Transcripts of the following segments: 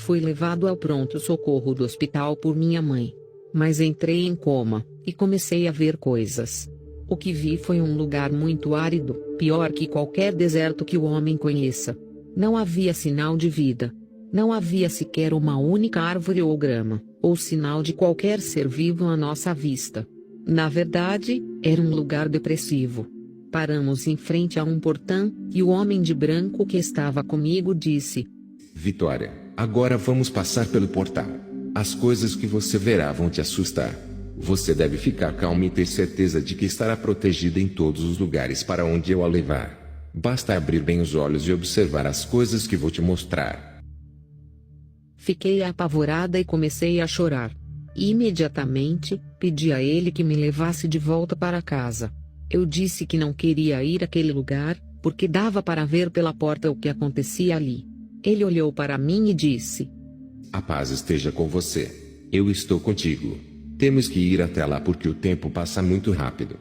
Fui levado ao pronto-socorro do hospital por minha mãe. Mas entrei em coma, e comecei a ver coisas. O que vi foi um lugar muito árido, pior que qualquer deserto que o homem conheça. Não havia sinal de vida. Não havia sequer uma única árvore ou grama, ou sinal de qualquer ser vivo à nossa vista. Na verdade, era um lugar depressivo. Paramos em frente a um portão, e o homem de branco que estava comigo disse: Vitória, agora vamos passar pelo portal. As coisas que você verá vão te assustar. Você deve ficar calma e ter certeza de que estará protegida em todos os lugares para onde eu a levar. Basta abrir bem os olhos e observar as coisas que vou te mostrar. Fiquei apavorada e comecei a chorar. Imediatamente, pedi a ele que me levasse de volta para casa. Eu disse que não queria ir àquele lugar, porque dava para ver pela porta o que acontecia ali. Ele olhou para mim e disse: A paz esteja com você. Eu estou contigo. Temos que ir até lá porque o tempo passa muito rápido.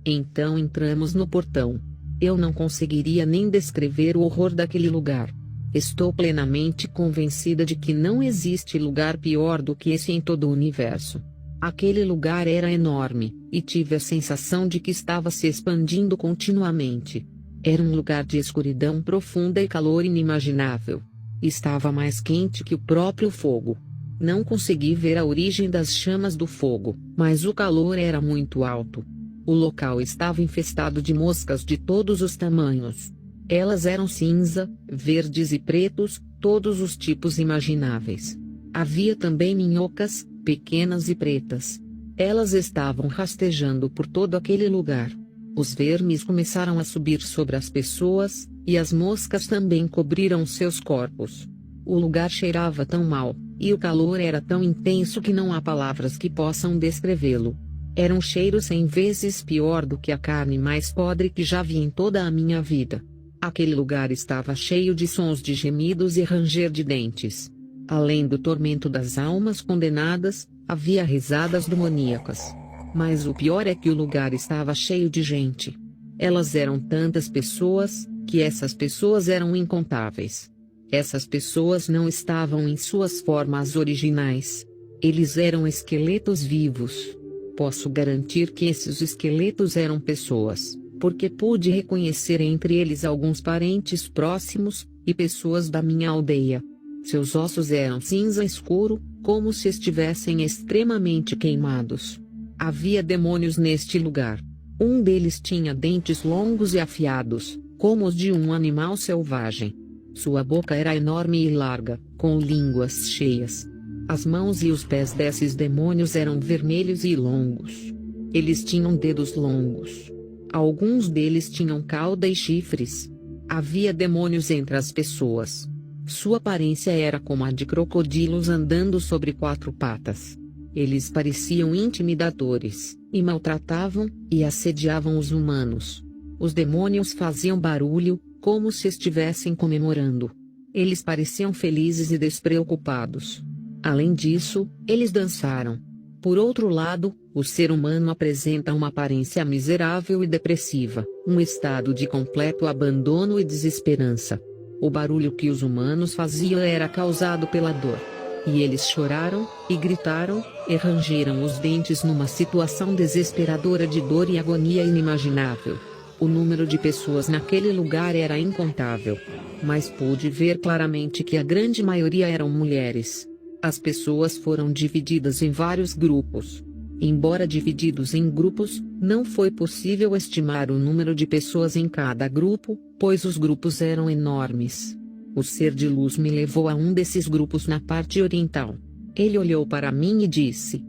Então entramos no portão. Eu não conseguiria nem descrever o horror daquele lugar. Estou plenamente convencida de que não existe lugar pior do que esse em todo o universo. Aquele lugar era enorme, e tive a sensação de que estava se expandindo continuamente. Era um lugar de escuridão profunda e calor inimaginável. Estava mais quente que o próprio fogo. Não consegui ver a origem das chamas do fogo, mas o calor era muito alto. O local estava infestado de moscas de todos os tamanhos. Elas eram cinza, verdes e pretos, todos os tipos imagináveis. Havia também minhocas, pequenas e pretas. Elas estavam rastejando por todo aquele lugar. Os vermes começaram a subir sobre as pessoas, e as moscas também cobriram seus corpos. O lugar cheirava tão mal, e o calor era tão intenso que não há palavras que possam descrevê-lo. Era um cheiro 100 vezes pior do que a carne mais podre que já vi em toda a minha vida. Aquele lugar estava cheio de sons de gemidos e ranger de dentes. Além do tormento das almas condenadas, havia risadas demoníacas. Mas o pior é que o lugar estava cheio de gente. Elas eram tantas pessoas, que essas pessoas eram incontáveis. Essas pessoas não estavam em suas formas originais. Eles eram esqueletos vivos. Posso garantir que esses esqueletos eram pessoas, porque pude reconhecer entre eles alguns parentes próximos, e pessoas da minha aldeia. Seus ossos eram cinza escuro, como se estivessem extremamente queimados. Havia demônios neste lugar. Um deles tinha dentes longos e afiados, como os de um animal selvagem. Sua boca era enorme e larga, com línguas cheias. As mãos e os pés desses demônios eram vermelhos e longos. Eles tinham dedos longos. Alguns deles tinham cauda e chifres. Havia demônios entre as pessoas. Sua aparência era como a de crocodilos andando sobre 4 patas. Eles pareciam intimidadores, e maltratavam, e assediavam os humanos. Os demônios faziam barulho, como se estivessem comemorando. Eles pareciam felizes e despreocupados. Além disso, eles dançaram. Por outro lado, o ser humano apresenta uma aparência miserável e depressiva, um estado de completo abandono e desesperança. O barulho que os humanos faziam era causado pela dor. E eles choraram, e gritaram, e rangeram os dentes numa situação desesperadora de dor e agonia inimaginável. O número de pessoas naquele lugar era incontável. Mas pude ver claramente que a grande maioria eram mulheres. As pessoas foram divididas em vários grupos. Embora divididos em grupos, não foi possível estimar o número de pessoas em cada grupo, pois os grupos eram enormes. O ser de luz me levou a um desses grupos na parte oriental. Ele olhou para mim e disse: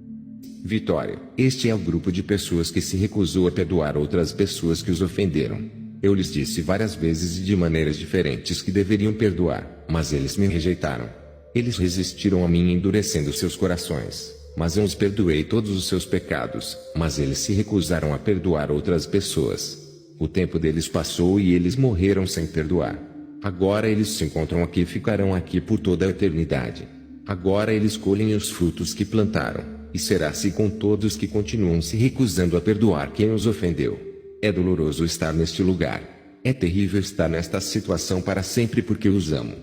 Vitória, este é o grupo de pessoas que se recusou a perdoar outras pessoas que os ofenderam. Eu lhes disse várias vezes e de maneiras diferentes que deveriam perdoar, mas eles me rejeitaram. Eles resistiram a mim endurecendo seus corações, mas eu os perdoei todos os seus pecados, mas eles se recusaram a perdoar outras pessoas. O tempo deles passou e eles morreram sem perdoar. Agora eles se encontram aqui e ficarão aqui por toda a eternidade. Agora eles colhem os frutos que plantaram, e será assim com todos que continuam se recusando a perdoar quem os ofendeu. É doloroso estar neste lugar. É terrível estar nesta situação para sempre porque os amo.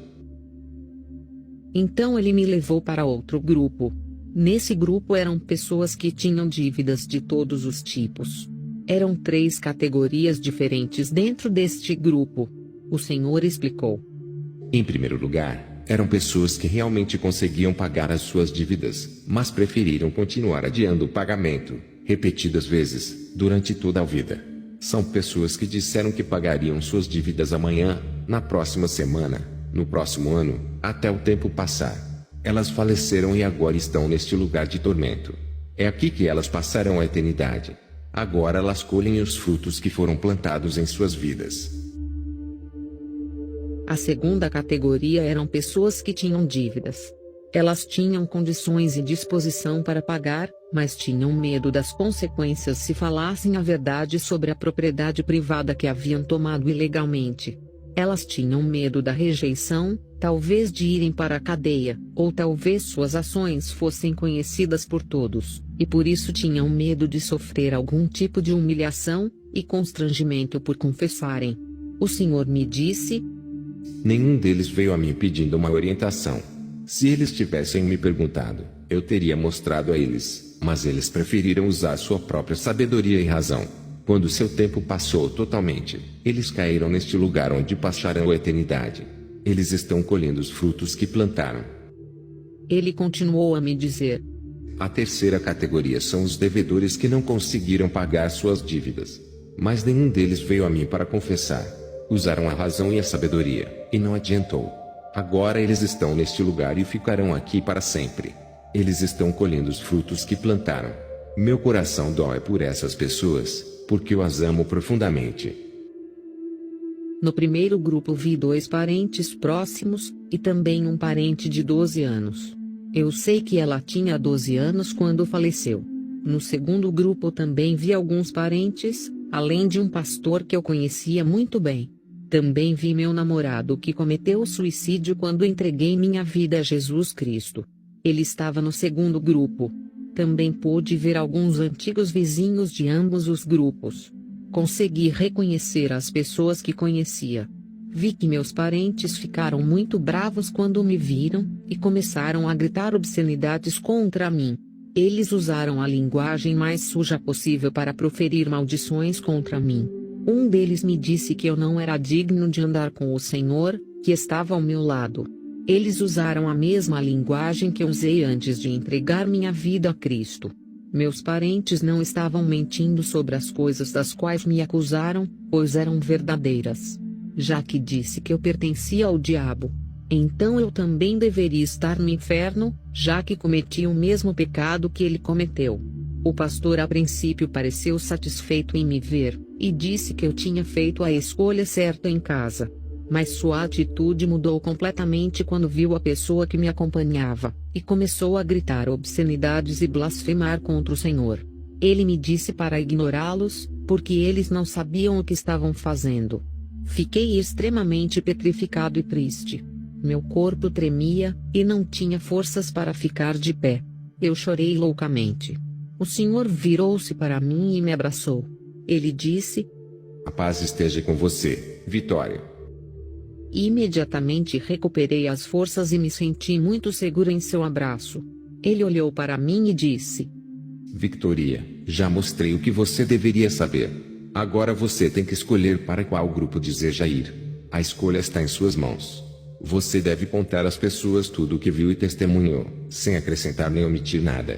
Então ele me levou para outro grupo. Nesse grupo eram pessoas que tinham dívidas de todos os tipos. Eram 3 categorias diferentes dentro deste grupo. O Senhor explicou. Em primeiro lugar, eram pessoas que realmente conseguiam pagar as suas dívidas, mas preferiram continuar adiando o pagamento, repetidas vezes, durante toda a vida. São pessoas que disseram que pagariam suas dívidas amanhã, na próxima semana, no próximo ano, até o tempo passar. Elas faleceram e agora estão neste lugar de tormento. É aqui que elas passarão a eternidade. Agora elas colhem os frutos que foram plantados em suas vidas. A segunda categoria eram pessoas que tinham dívidas. Elas tinham condições e disposição para pagar, mas tinham medo das consequências se falassem a verdade sobre a propriedade privada que haviam tomado ilegalmente. Elas tinham medo da rejeição, talvez de irem para a cadeia, ou talvez suas ações fossem conhecidas por todos, e por isso tinham medo de sofrer algum tipo de humilhação e constrangimento por confessarem. O Senhor me disse: nenhum deles veio a mim pedindo uma orientação. Se eles tivessem me perguntado, eu teria mostrado a eles, mas eles preferiram usar sua própria sabedoria e razão. Quando seu tempo passou totalmente, eles caíram neste lugar onde passarão a eternidade. Eles estão colhendo os frutos que plantaram. Ele continuou a me dizer: a terceira categoria são os devedores que não conseguiram pagar suas dívidas. Mas nenhum deles veio a mim para confessar. Usaram a razão e a sabedoria, e não adiantou. Agora eles estão neste lugar e ficarão aqui para sempre. Eles estão colhendo os frutos que plantaram. Meu coração dói por essas pessoas, porque eu as amo profundamente. No primeiro grupo vi 2 parentes próximos, e também um parente de 12 anos. Eu sei que ela tinha 12 anos quando faleceu. No segundo grupo também vi alguns parentes, além de um pastor que eu conhecia muito bem. Também vi meu namorado que cometeu suicídio quando entreguei minha vida a Jesus Cristo. Ele estava no segundo grupo. Também pude ver alguns antigos vizinhos de ambos os grupos. Consegui reconhecer as pessoas que conhecia. Vi que meus parentes ficaram muito bravos quando me viram, e começaram a gritar obscenidades contra mim. Eles usaram a linguagem mais suja possível para proferir maldições contra mim. Um deles me disse que eu não era digno de andar com o Senhor, que estava ao meu lado. Eles usaram a mesma linguagem que eu usei antes de entregar minha vida a Cristo. Meus parentes não estavam mentindo sobre as coisas das quais me acusaram, pois eram verdadeiras. Já que disse que eu pertencia ao diabo, então eu também deveria estar no inferno, já que cometi o mesmo pecado que ele cometeu. O pastor a princípio pareceu satisfeito em me ver, e disse que eu tinha feito a escolha certa em casa. Mas sua atitude mudou completamente quando viu a pessoa que me acompanhava, e começou a gritar obscenidades e blasfemar contra o Senhor. Ele me disse para ignorá-los, porque eles não sabiam o que estavam fazendo. Fiquei extremamente petrificado e triste. Meu corpo tremia, e não tinha forças para ficar de pé. Eu chorei loucamente. O Senhor virou-se para mim e me abraçou. Ele disse: a paz esteja com você, Vitória. Imediatamente recuperei as forças e me senti muito seguro em seu abraço. Ele olhou para mim e disse: Victoria, já mostrei o que você deveria saber. Agora você tem que escolher para qual grupo deseja ir. A escolha está em suas mãos. Você deve contar às pessoas tudo o que viu e testemunhou, sem acrescentar nem omitir nada.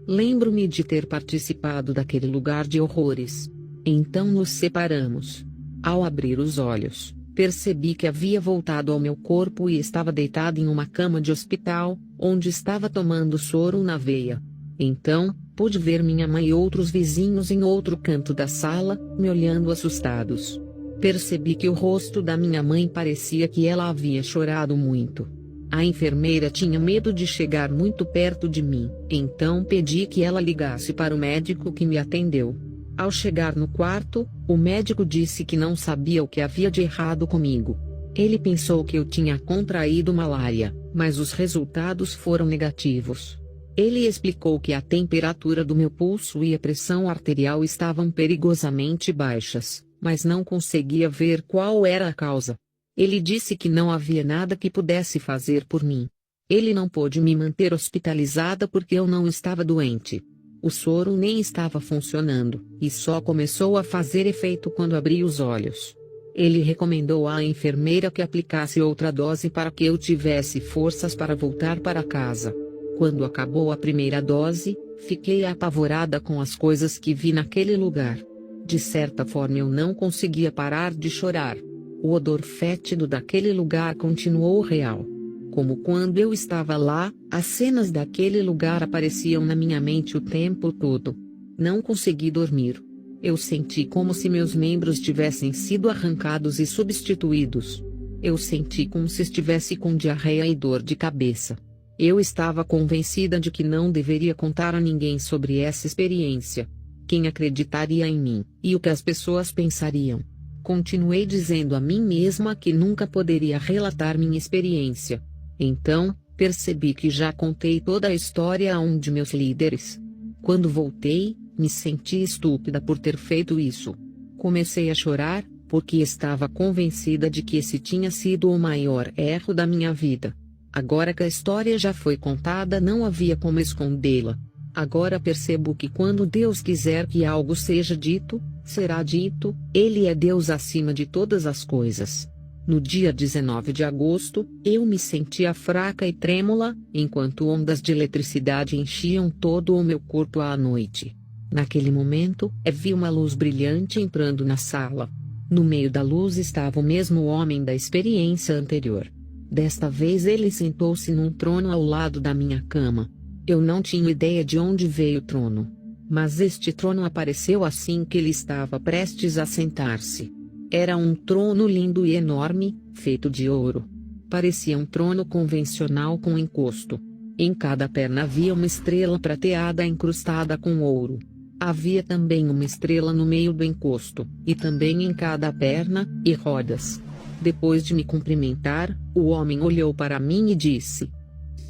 Lembro-me de ter participado daquele lugar de horrores. Então nos separamos. Ao abrir os olhos, percebi que havia voltado ao meu corpo e estava deitado em uma cama de hospital, onde estava tomando soro na veia. Então, pude ver minha mãe e outros vizinhos em outro canto da sala, me olhando assustados. Percebi que o rosto da minha mãe parecia que ela havia chorado muito. A enfermeira tinha medo de chegar muito perto de mim, então pedi que ela ligasse para o médico que me atendeu. Ao chegar no quarto, o médico disse que não sabia o que havia de errado comigo. Ele pensou que eu tinha contraído malária, mas os resultados foram negativos. Ele explicou que a temperatura do meu pulso e a pressão arterial estavam perigosamente baixas, mas não conseguia ver qual era a causa. Ele disse que não havia nada que pudesse fazer por mim. Ele não pôde me manter hospitalizada porque eu não estava doente. O soro nem estava funcionando, e só começou a fazer efeito quando abri os olhos. Ele recomendou à enfermeira que aplicasse outra dose para que eu tivesse forças para voltar para casa. Quando acabou a primeira dose, fiquei apavorada com as coisas que vi naquele lugar. De certa forma eu não conseguia parar de chorar. O odor fétido daquele lugar continuou real. Como quando eu estava lá, as cenas daquele lugar apareciam na minha mente o tempo todo. Não consegui dormir. Eu senti como se meus membros tivessem sido arrancados e substituídos. Eu senti como se estivesse com diarreia e dor de cabeça. Eu estava convencida de que não deveria contar a ninguém sobre essa experiência. Quem acreditaria em mim, e o que as pessoas pensariam? Continuei dizendo a mim mesma que nunca poderia relatar minha experiência. Então, percebi que já contei toda a história a um de meus líderes. Quando voltei, me senti estúpida por ter feito isso. Comecei a chorar, porque estava convencida de que esse tinha sido o maior erro da minha vida. Agora que a história já foi contada, não havia como escondê-la. Agora percebo que quando Deus quiser que algo seja dito, será dito. Ele é Deus acima de todas as coisas. No dia 19 de agosto, eu me sentia fraca e trêmula, enquanto ondas de eletricidade enchiam todo o meu corpo à noite. Naquele momento, vi uma luz brilhante entrando na sala. No meio da luz estava o mesmo homem da experiência anterior. Desta vez ele sentou-se num trono ao lado da minha cama. Eu não tinha ideia de onde veio o trono. Mas este trono apareceu assim que ele estava prestes a sentar-se. Era um trono lindo e enorme, feito de ouro. Parecia um trono convencional com encosto. Em cada perna havia uma estrela prateada incrustada com ouro. Havia também uma estrela no meio do encosto, e também em cada perna, e rodas. Depois de me cumprimentar, o homem olhou para mim e disse: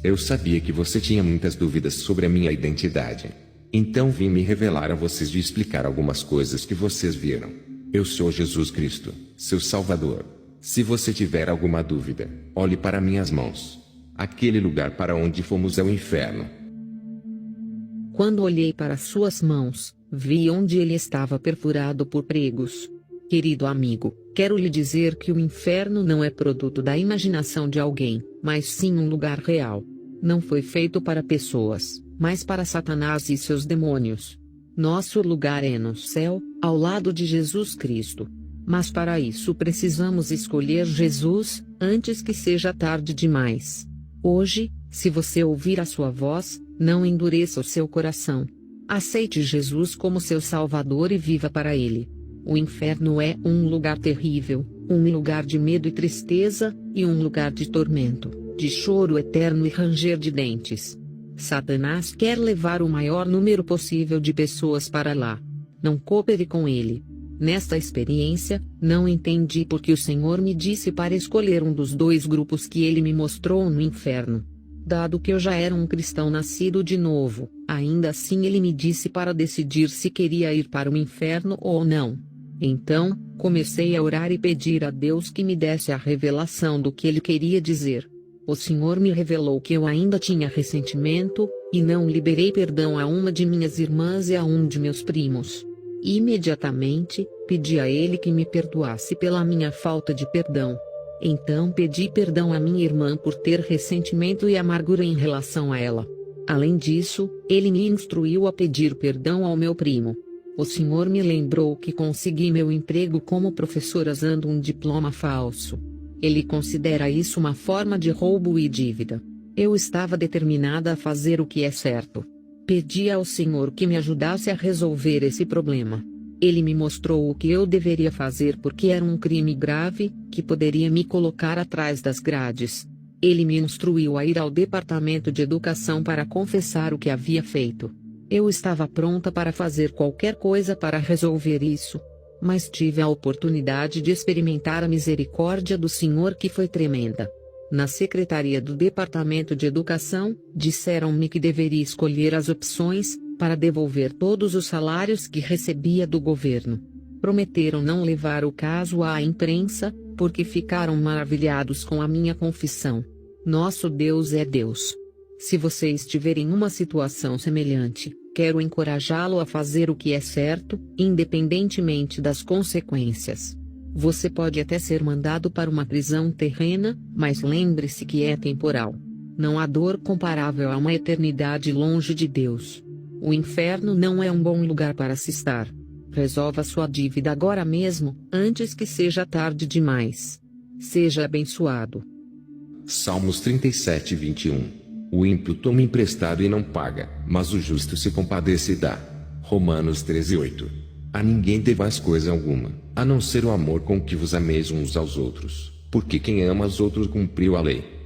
Eu sabia que você tinha muitas dúvidas sobre a minha identidade. Então vim me revelar a vocês e explicar algumas coisas que vocês viram. Eu sou Jesus Cristo, seu Salvador. Se você tiver alguma dúvida, olhe para minhas mãos. Aquele lugar para onde fomos é o inferno. Quando olhei para suas mãos, vi onde ele estava perfurado por pregos. Querido amigo, quero lhe dizer que o inferno não é produto da imaginação de alguém, mas sim um lugar real. Não foi feito para pessoas, mas para Satanás e seus demônios. Nosso lugar é no céu, ao lado de Jesus Cristo. Mas para isso precisamos escolher Jesus, antes que seja tarde demais. Hoje, se você ouvir a sua voz, não endureça o seu coração. Aceite Jesus como seu Salvador e viva para Ele. O inferno é um lugar terrível, um lugar de medo e tristeza, e um lugar de tormento, de choro eterno e ranger de dentes. Satanás quer levar o maior número possível de pessoas para lá. Não coopere com ele. Nesta experiência, não entendi porque o Senhor me disse para escolher um dos dois grupos que ele me mostrou no inferno. Dado que eu já era um cristão nascido de novo, ainda assim ele me disse para decidir se queria ir para o inferno ou não. Então, comecei a orar e pedir a Deus que me desse a revelação do que ele queria dizer. O Senhor me revelou que eu ainda tinha ressentimento, e não liberei perdão a uma de minhas irmãs e a um de meus primos. Imediatamente, pedi a ele que me perdoasse pela minha falta de perdão. Então pedi perdão à minha irmã por ter ressentimento e amargura em relação a ela. Além disso, ele me instruiu a pedir perdão ao meu primo. O Senhor me lembrou que consegui meu emprego como professora usando um diploma falso. Ele considera isso uma forma de roubo e dívida. Eu estava determinada a fazer o que é certo. Pedi ao Senhor que me ajudasse a resolver esse problema. Ele me mostrou o que eu deveria fazer porque era um crime grave, que poderia me colocar atrás das grades. Ele me instruiu a ir ao departamento de educação para confessar o que havia feito. Eu estava pronta para fazer qualquer coisa para resolver isso. Mas tive a oportunidade de experimentar a misericórdia do Senhor, que foi tremenda. Na secretaria do Departamento de Educação, disseram-me que deveria escolher as opções, para devolver todos os salários que recebia do governo. Prometeram não levar o caso à imprensa, porque ficaram maravilhados com a minha confissão. Nosso Deus é Deus. Se você estiver em uma situação semelhante, quero encorajá-lo a fazer o que é certo, independentemente das consequências. Você pode até ser mandado para uma prisão terrena, mas lembre-se que é temporal. Não há dor comparável a uma eternidade longe de Deus. O inferno não é um bom lugar para se estar. Resolva sua dívida agora mesmo, antes que seja tarde demais. Seja abençoado. Salmos 37, 21. O ímpio toma emprestado e não paga, mas o justo se compadece e dá. Romanos 13, 8. A ninguém devais coisa alguma, a não ser o amor com que vos ameis uns aos outros, porque quem ama os outros cumpriu a lei.